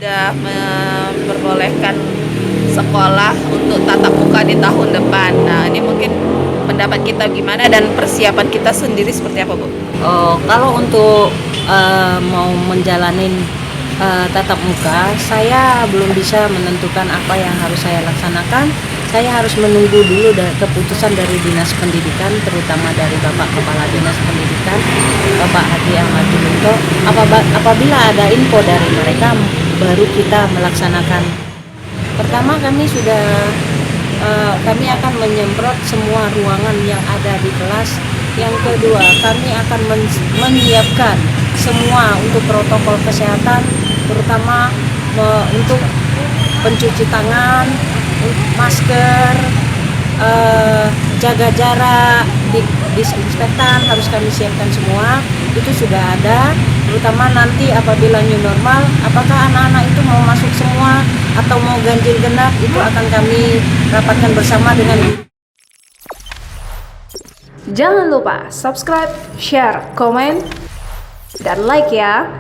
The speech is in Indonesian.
Sudah memperbolehkan sekolah untuk tatap muka di tahun depan. Nah, ini mungkin pendapat kita gimana dan persiapan kita sendiri seperti apa, Bu? Kalau untuk mau menjalanin tatap muka, saya belum bisa menentukan apa yang harus saya laksanakan. Saya harus menunggu dulu keputusan dari Dinas Pendidikan, terutama dari Bapak Kepala Dinas Pendidikan, Bapak Hadi Ahmad Jununto. Apabila ada info dari mereka, baru kita melaksanakan. Pertama, kami akan menyemprot semua ruangan yang ada di kelas. Yang kedua, kami akan menyiapkan semua untuk protokol kesehatan, terutama untuk pencuci tangan, masker, jaga jarak, disinfektan harus kami siapkan semua. Itu sudah ada, terutama nanti apabila new normal, apakah anak-anak itu mau masuk semua atau mau ganjil genap, itu akan kami rapatkan bersama dengan. Jangan lupa subscribe, share, komen, dan like ya.